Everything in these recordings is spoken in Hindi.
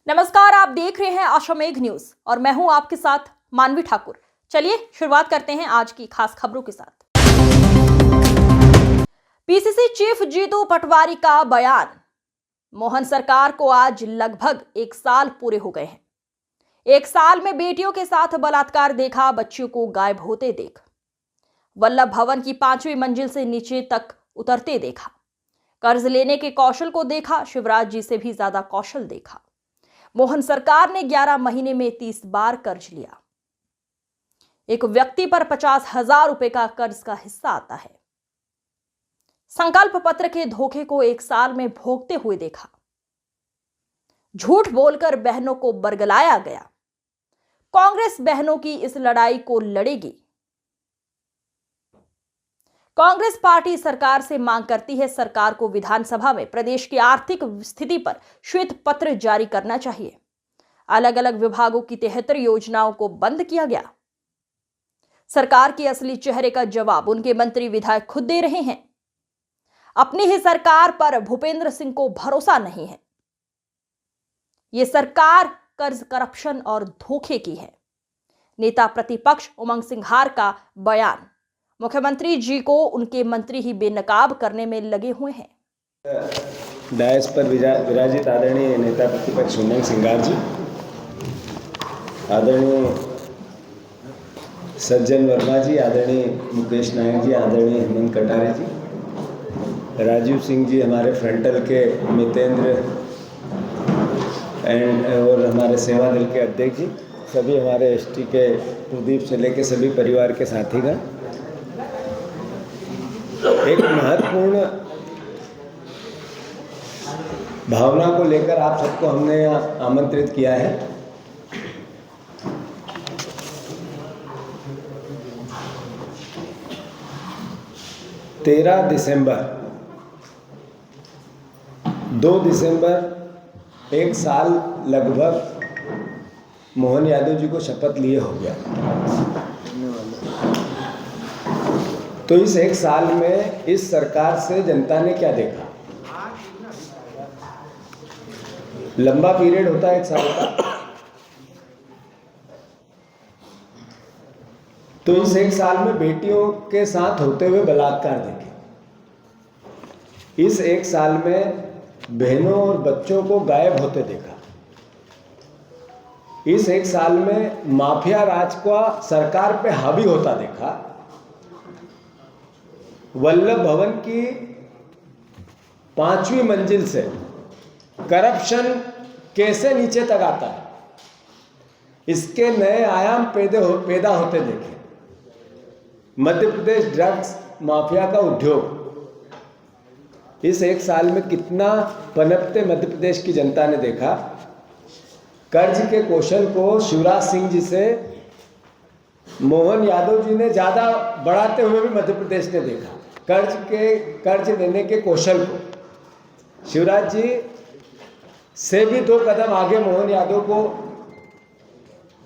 नमस्कार, आप देख रहे हैं अश्वमेघ न्यूज और मैं हूं आपके साथ मानवी ठाकुर। चलिए शुरुआत करते हैं आज की खास खबरों के साथ। पीसीसी चीफ जीतू पटवारी का बयान। मोहन सरकार को आज लगभग 1 साल पूरे हो गए हैं। 1 साल में बेटियों के साथ बलात्कार देखा, बच्चियों को गायब होते देख, वल्लभ भवन की 5वीं मंजिल से नीचे तक उतरते देखा, कर्ज लेने के कौशल को देखा, शिवराज जी से भी ज्यादा कौशल देखा। मोहन सरकार ने 11 महीने में 30 बार कर्ज लिया। एक व्यक्ति पर 50,000 रुपए का कर्ज का हिस्सा आता है। संकल्प पत्र के धोखे को 1 साल में भोगते हुए देखा। झूठ बोलकर बहनों को बरगलाया गया। कांग्रेस बहनों की इस लड़ाई को लड़ेगी। कांग्रेस पार्टी सरकार से मांग करती है, सरकार को विधानसभा में प्रदेश की आर्थिक स्थिति पर श्वेत पत्र जारी करना चाहिए। अलग अलग विभागों की 73 योजनाओं को बंद किया गया। सरकार के असली चेहरे का जवाब उनके मंत्री विधायक खुद दे रहे हैं। अपनी ही सरकार पर भूपेंद्र सिंह को भरोसा नहीं है। ये सरकार कर्ज, करप्शन और धोखे की है। नेता प्रतिपक्ष उमंग सिंघार का बयान। मुख्यमंत्री जी को उनके मंत्री ही बेनकाब करने में लगे हुए हैं। डायस पर विराजित आदरणीय नेता प्रतिपक्ष उमंग सिंघार जी, आदरणीय सज्जन वर्मा जी, आदरणीय मुकेश नायक जी, आदरणीय हेमंत कटारे जी, राजीव सिंह जी, हमारे फ्रंटल के मितेंद्र और हमारे सेवा दल के अध्यक्ष जी, सभी हमारे एसटी के प्रदीप से लेकर सभी परिवार के साथीगण, एक महत्वपूर्ण भावना को लेकर आप सबको हमने यहाँ आमंत्रित किया है। तेरह दिसंबर 2 दिसंबर 1 साल लगभग मोहन यादव जी को शपथ लिए हो गया। तो इस 1 साल में इस सरकार से जनता ने क्या देखा? लंबा पीरियड होता है 1 साल का। तो इस 1 साल में बेटियों के साथ होते हुए बलात्कार देखे। इस 1 साल में बहनों और बच्चों को गायब होते देखा। इस 1 साल में माफिया राज का सरकार पे हावी होता देखा। वल्लभ भवन की 5वीं मंजिल से करप्शन कैसे नीचे तक आता है, इसके नए आयाम पैदा होते देखे। मध्य प्रदेश ड्रग्स माफिया का उद्योग इस 1 साल में कितना पनपते मध्य प्रदेश की जनता ने देखा। कर्ज के कौशल को शिवराज सिंह जी से मोहन यादव जी ने ज़्यादा बढ़ाते हुए भी मध्य प्रदेश ने देखा। कर्ज देने के कौशल को शिवराज जी से भी 2 कदम आगे मोहन यादव को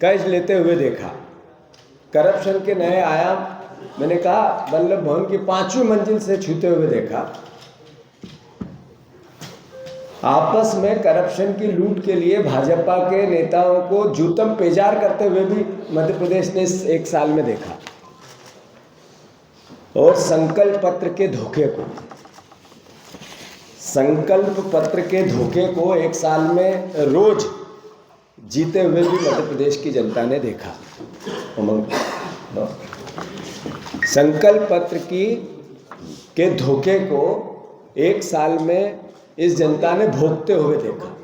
कर्ज लेते हुए देखा। करप्शन के नए आयाम, मैंने कहा, वल्लभ भवन की 5वीं मंजिल से छूते हुए देखा। आपस में करप्शन की लूट के लिए भाजपा के नेताओं को जूतम पेजार करते हुए भी मध्य प्रदेश ने इस 1 साल में देखा। और संकल्प पत्र के धोखे को 1 साल में रोज जीते हुए भी मध्य प्रदेश की जनता ने देखा। संकल्प पत्र के धोखे को 1 साल में इस जनता ने भोगते हुए देखा।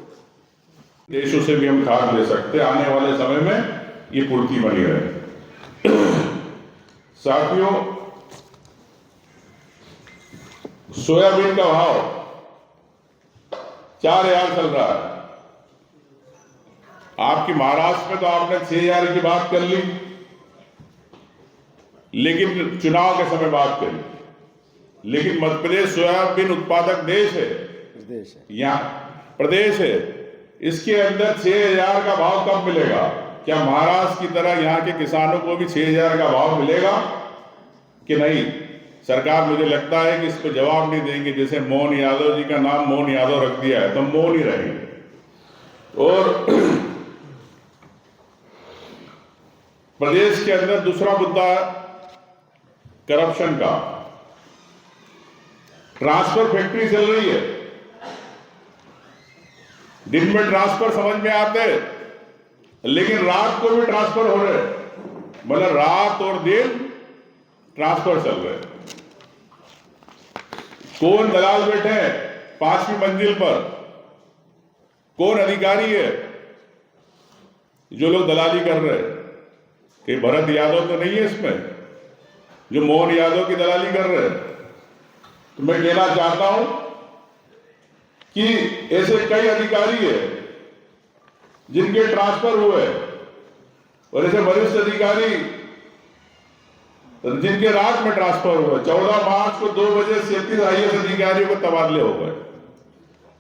देशों से भी हम खाद ले सकते, आने वाले समय में ये पूर्ति बनी रहे। साथियों, सोयाबीन का भाव 4,000 चल रहा है। आपकी महाराष्ट्र में तो आपने 6,000 की बात कर ली, लेकिन चुनाव के समय बात करी। लेकिन मध्य प्रदेश सोयाबीन उत्पादक देश है, यहाँ प्रदेश है। इसके अंदर 6,000 का भाव कब मिलेगा? क्या महाराष्ट्र की तरह यहाँ के किसानों को भी 6,000 का भाव मिलेगा कि नहीं? सरकार मुझे लगता है कि इस पर जवाब नहीं देंगे। जैसे मोहन यादव जी का नाम मोहन यादव रख दिया है तो मौन ही रहेंगे। और प्रदेश के अंदर दूसरा मुद्दा है करप्शन का। ट्रांसफर फैक्ट्री चल रही है, दिन में ट्रांसफर समझ में आते हैं, लेकिन रात को भी ट्रांसफर हो रहे, मतलब रात और दिन ट्रांसफर चल रहे। कौन दलाल बैठे हैं 5वीं मंजिल पर, कौन अधिकारी है जो लोग दलाली कर रहे हैं? कि भरत यादव तो नहीं है इसमें जो मोहन यादव की दलाली कर रहे हैं? तो मैं कहना चाहता हूं कि ऐसे कई अधिकारी है जिनके ट्रांसफर हुए, और ऐसे वरिष्ठ अधिकारी जिनके रात में ट्रांसफर हुए। 14 मार्च को 2 बजे 37 IAS अधिकारियों को तबादले हो गए।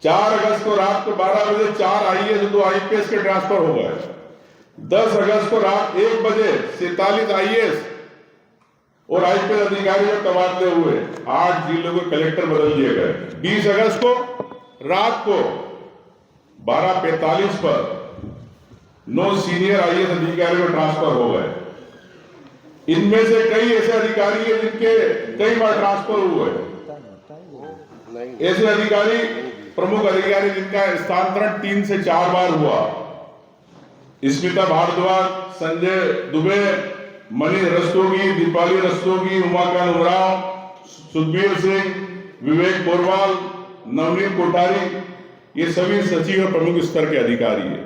4 अगस्त को रात को 12 बजे 4 IAS और 2 IPS के ट्रांसफर हो गए। 10 अगस्त को रात 1 बजे 47 IAS और IPS अधिकारियों के तबादले हुए। 8 जिलों के कलेक्टर बदल दिए गए। 20 अगस्त को रात को 12:45 पर 9 सीनियर IAS अधिकारियों के ट्रांसफर हो गए। इनमें से कई ऐसे अधिकारी हैं जिनके कई बार ट्रांसफर हुए। ऐसे अधिकारी, प्रमुख अधिकारी जिनका स्थानांतरण 3 से 4 बार हुआ। स्मिता भारद्वाज, संजय दुबे, मनीष रस्तोगी, दीपाली रस्तोगी, उमाकांत उमराव, सुखबीर सिंह, विवेक बोरवाल, नवनीत कोठारी, ये सभी सचिव और प्रमुख स्तर के अधिकारी है,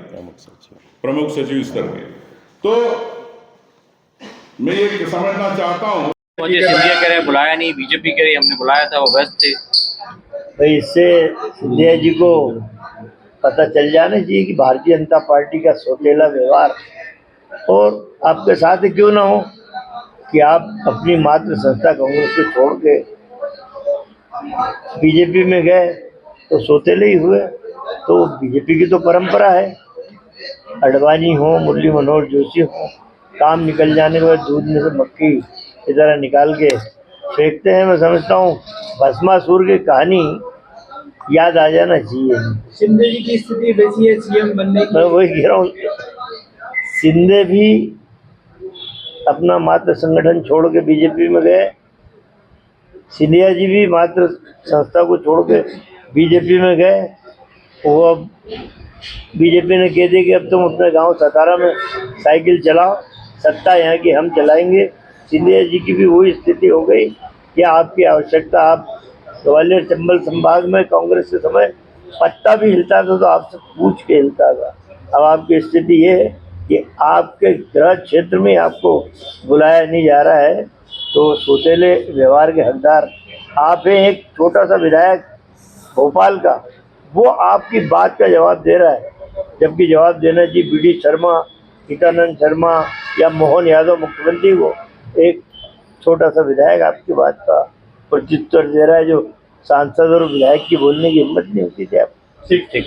प्रमुख सचिव स्तर के। तो मैं ये समझना चाहता हूँ, सिंधिया कह रहे बुलाया नहीं, बीजेपी कह रही हमने बुलाया था, वो व्यस्त थे। भाई इससे सिंधिया जी को पता चल जाना चाहिए कि भारतीय जनता पार्टी का सौतेला व्यवहार, और आपके साथ क्यों ना हो कि आप अपनी मातृ संस्था कांग्रेस को छोड़ के बीजेपी में गए तो सौतेले ही हुए। तो बीजेपी की तो परंपरा है, अडवाणी हो, मुरली मनोहर जोशी हो, काम निकल जाने के बाद दूध में से मक्खी की तरह निकाल के फेंकते हैं। मैं समझता हूँ भस्मासुर की कहानी याद आ जाना चाहिए। शिंदे जी की स्थिति वैसी है सीएम बनने की। मैं वही कह रहा हूँ, शिंदे भी अपना मातृ संगठन छोड़ के बीजेपी में गए, सिंधिया जी भी मातृ संस्था को छोड़ के बीजेपी में गए। वो अब बीजेपी ने कह दिया कि अब तुम अपने गांव सतारा में साइकिल चलाओ, सत्ता यहाँ की हम चलाएंगे। सिंधिया जी की भी वही स्थिति हो गई कि आपकी आवश्यकता, आप ग्वालियर चंबल संभाग में कांग्रेस के समय पत्ता भी हिलता था तो आपसे पूछ के हिलता था। अब आपकी स्थिति ये है कि आपके गृह क्षेत्र में आपको बुलाया नहीं जा रहा है, तो सौतेले व्यवहार के हकदार आप हैं। एक छोटा सा विधायक भोपाल का, वो आपकी बात का जवाब दे रहा है, जबकि जवाब देना चाहिए BD शर्मा, गीतानंद शर्मा या मोहन यादव मुख्यमंत्री को। एक छोटा सा विधायक आपकी बात का प्रत्युत्तर दे रहा है, जो सांसद और विधायक की बोलने की हिम्मत नहीं होती थी आप। ठीक ठीक।